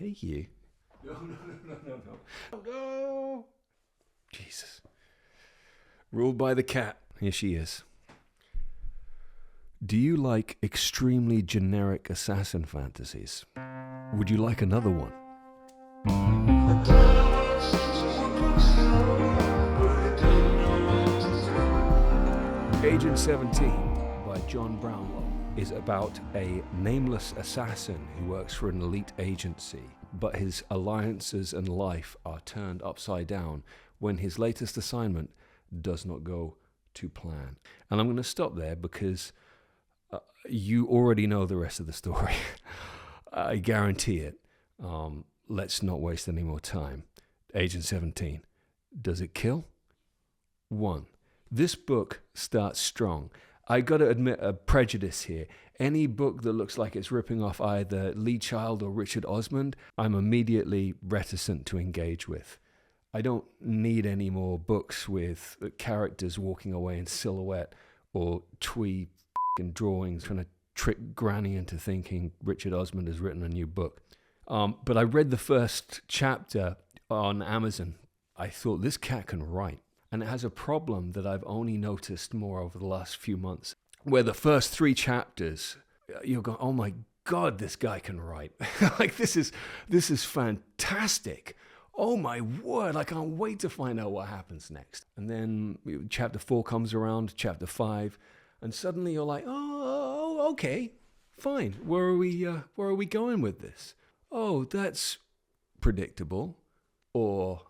Hey, you. No. Jesus. Ruled by the cat. Here she is. Do you like extremely generic assassin fantasies? Would you like another one? Agent 17 by John Brownlow is about a nameless assassin who works for an elite agency, but his alliances and life are turned upside down when his latest assignment does not go to plan. And I'm going to stop there because you already know the rest of the story. I guarantee it. Let's not waste any more time. Agent 17. Does it kill? 1. This book starts strong. I got to admit a prejudice here. Any book that looks like it's ripping off either Lee Child or Richard Osman, I'm immediately reticent to engage with. I don't need any more books with characters walking away in silhouette or twee drawings trying to trick Granny into thinking Richard Osman has written a new book. But I read the first chapter on Amazon. I thought, this cat can write. And it has a problem that I've only noticed more over the last few months, where the first 3 chapters, you're going, oh my God, this guy can write. Like, this is fantastic. Oh my word, I can't wait to find out what happens next. And then chapter 4 comes around, chapter 5, and suddenly you're like, oh, okay, fine. Where are we going with this? Oh, that's predictable or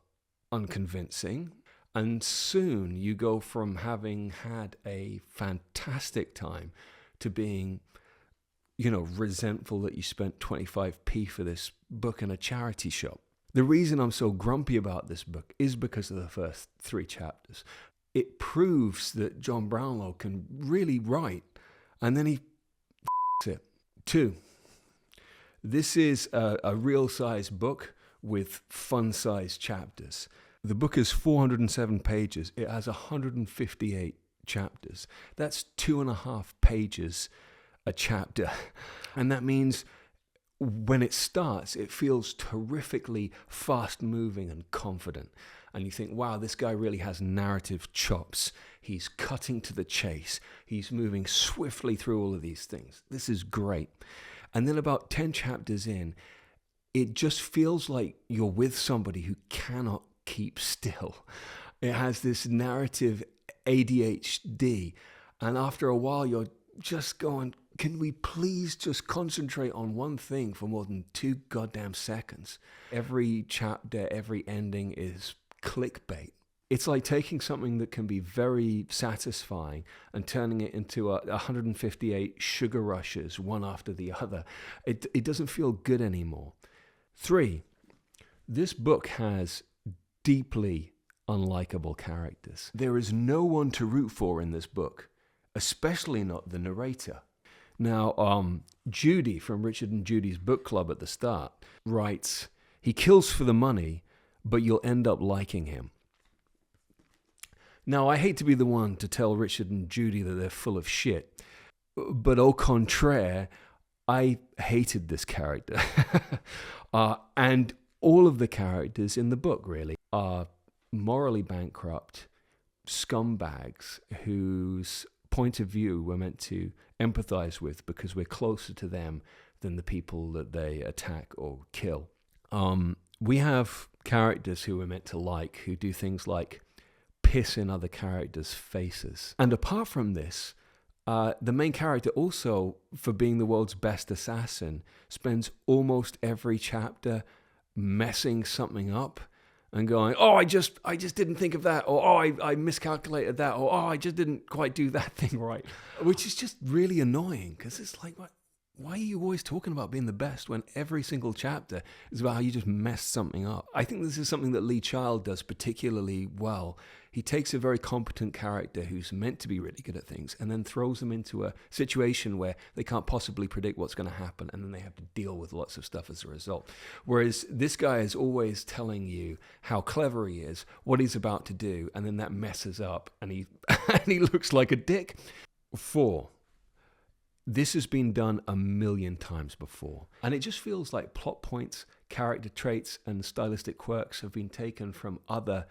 unconvincing. And soon you go from having had a fantastic time to being, resentful that you spent 25p for this book in a charity shop. The reason I'm so grumpy about this book is because of the first 3 chapters. It proves that John Brownlow can really write, and then he it. 2. This is a real-size book with fun-sized chapters. The book is 407 pages. It has 158 chapters. That's 2.5 pages a chapter. And that means when it starts, it feels terrifically fast-moving and confident. And you think, wow, this guy really has narrative chops. He's cutting to the chase. He's moving swiftly through all of these things. This is great. And then about 10 chapters in, it just feels like you're with somebody who cannot keep still. It has this narrative ADHD, and after a while you're just going, can we please just concentrate on one thing for more than 2 goddamn seconds? Every chapter, every ending is clickbait. It's like taking something that can be very satisfying and turning it into 158 sugar rushes, one after the other. It doesn't feel good anymore. 3, this book has deeply unlikable characters. There is no one to root for in this book, especially not the narrator. Now, Judy from Richard and Judy's book club at the start writes, he kills for the money, but you'll end up liking him. Now, I hate to be the one to tell Richard and Judy that they're full of shit, but au contraire, I hated this character. And all of the characters in the book, really, are morally bankrupt scumbags whose point of view we're meant to empathize with because we're closer to them than the people that they attack or kill. We have characters who we're meant to like who do things like piss in other characters' faces. And apart from this, the main character also, for being the world's best assassin, spends almost every chapter messing something up and going, oh, I just didn't think of that, or oh, I miscalculated that, or oh, I just didn't quite do that thing right, which is just really annoying because it's like, why are you always talking about being the best when every single chapter is about how you just messed something up? I think this is something that Lee Child does particularly well. He takes a very competent character who's meant to be really good at things and then throws them into a situation where they can't possibly predict what's going to happen, and then they have to deal with lots of stuff as a result. Whereas this guy is always telling you how clever he is, what he's about to do, and then that messes up and he looks like a dick. 4. This has been done a million times before, and it just feels like plot points character traits and stylistic quirks have been taken from other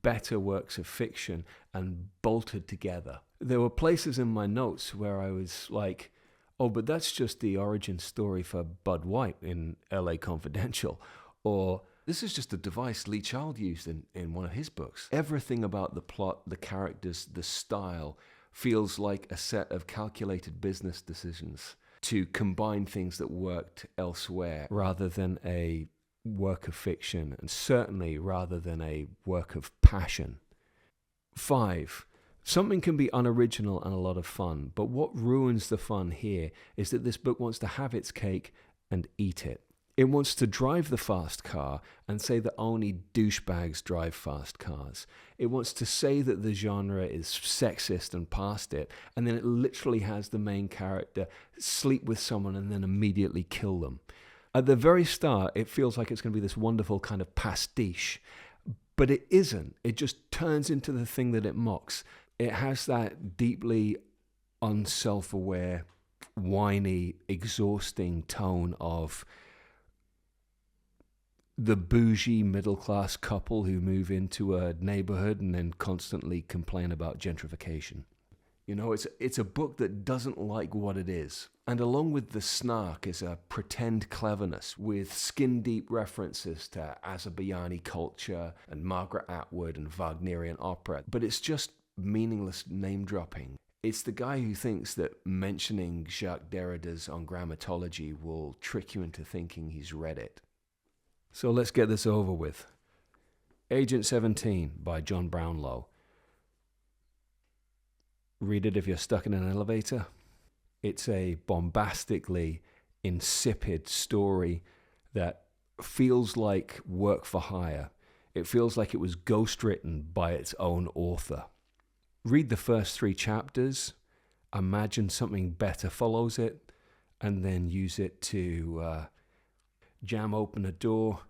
better works of fiction and bolted together. There were places in my notes where I was like, oh, but that's just the origin story for Bud White in LA Confidential. Or this is just a device Lee Child used in one of his books. Everything about the plot, the characters, the style feels like a set of calculated business decisions to combine things that worked elsewhere rather than a work of fiction, and certainly rather than a work of passion. 5. Something can be unoriginal and a lot of fun, but what ruins the fun here is that this book wants to have its cake and eat it. It wants to drive the fast car and say that only douchebags drive fast cars. It wants to say that the genre is sexist and past it, and then it literally has the main character sleep with someone and then immediately kill them. At the very start, it feels like it's going to be this wonderful kind of pastiche, but it isn't. It just turns into the thing that it mocks. It has that deeply unself-aware, whiny, exhausting tone of the bougie middle-class couple who move into a neighborhood and then constantly complain about gentrification. You know, it's a book that doesn't like what it is. And along with the snark is a pretend cleverness with skin-deep references to Azerbaijani culture and Margaret Atwood and Wagnerian opera. But it's just meaningless name-dropping. It's the guy who thinks that mentioning Jacques Derrida's On Grammatology will trick you into thinking he's read it. So let's get this over with. Agent 17 by John Brownlow. Read it if you're stuck in an elevator. It's a bombastically insipid story that feels like work for hire. It feels like it was ghostwritten by its own author. Read the first 3 chapters, imagine something better follows it, and then use it to jam open a door,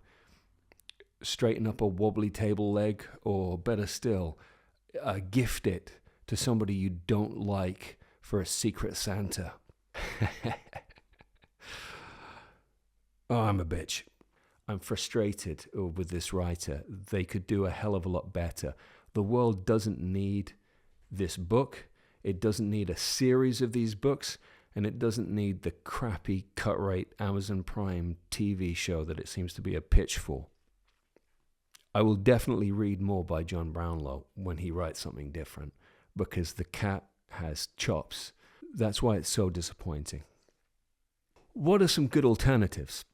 straighten up a wobbly table leg, or better still, gift it to somebody you don't like for a secret Santa. Oh, I'm a bitch. I'm frustrated with this writer. They could do a hell of a lot better. The world doesn't need this book. It doesn't need a series of these books. And it doesn't need the crappy cut-rate Amazon Prime TV show that it seems to be a pitch for. I will definitely read more by John Brownlow when he writes something different, because the cat has chops. That's why it's so disappointing. What are some good alternatives?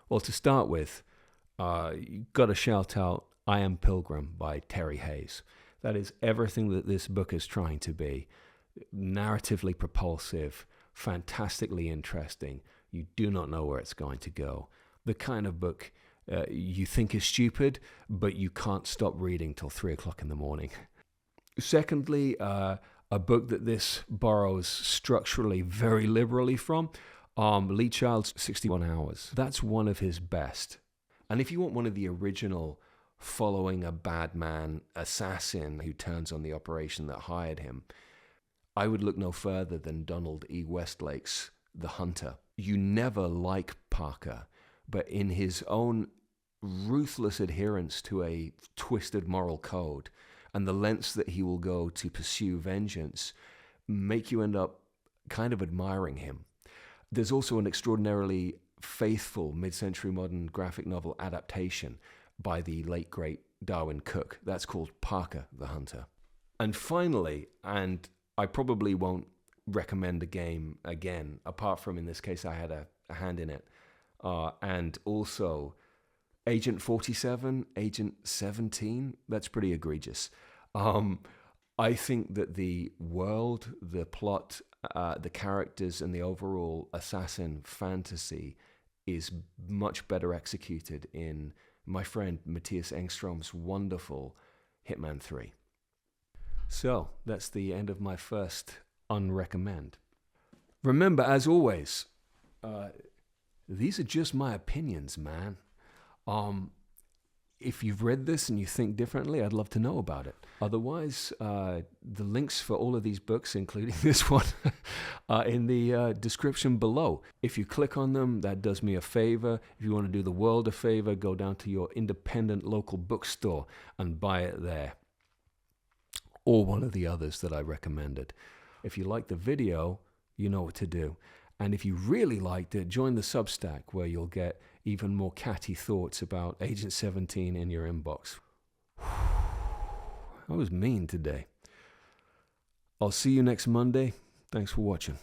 Well, to start with, you've got to shout out I Am Pilgrim by Terry Hayes. That is everything that this book is trying to be. Narratively propulsive, fantastically interesting. You do not know where it's going to go. The kind of book you think is stupid, but you can't stop reading till 3 o'clock in the morning. Secondly, a book that this borrows structurally very liberally from, Lee Child's 61 Hours. That's one of his best. And if you want one of the original following a bad man assassin who turns on the operation that hired him, I would look no further than Donald E. Westlake's The Hunter. You never like Parker, but in his own ruthless adherence to a twisted moral code and the lengths that he will go to pursue vengeance make you end up kind of admiring him. There's also an extraordinarily faithful mid-century modern graphic novel adaptation by the late, great Darwyn Cooke. That's called Parker the Hunter. And finally, and I probably won't recommend a game again, apart from in this case I had a hand in it, and also Agent 47, Agent 17, that's pretty egregious. I think that the world, the plot, the characters, and the overall assassin fantasy is much better executed in my friend Matthias Engstrom's wonderful Hitman 3. So, that's the end of my first unrecommend. Remember, as always, these are just my opinions, man. if you've read this and you think differently, I'd love to know about it. Otherwise, the links for all of these books, including this one, are in the description below. If you click on them, that does me a favor. If you want to do the world a favor, go down to your independent local bookstore and buy it there, or one of the others that I recommended. If you like the video, you know what to do. And if you really liked it, join the Substack, where you'll get even more catty thoughts about Agent 17 in your inbox. I was mean today. I'll see you next Monday. Thanks for watching.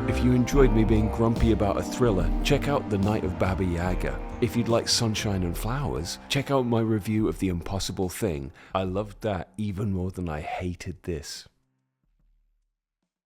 If you enjoyed me being grumpy about a thriller, check out The Night of Baba Yaga. If you'd like sunshine and flowers, check out my review of The Impossible Thing. I loved that even more than I hated this.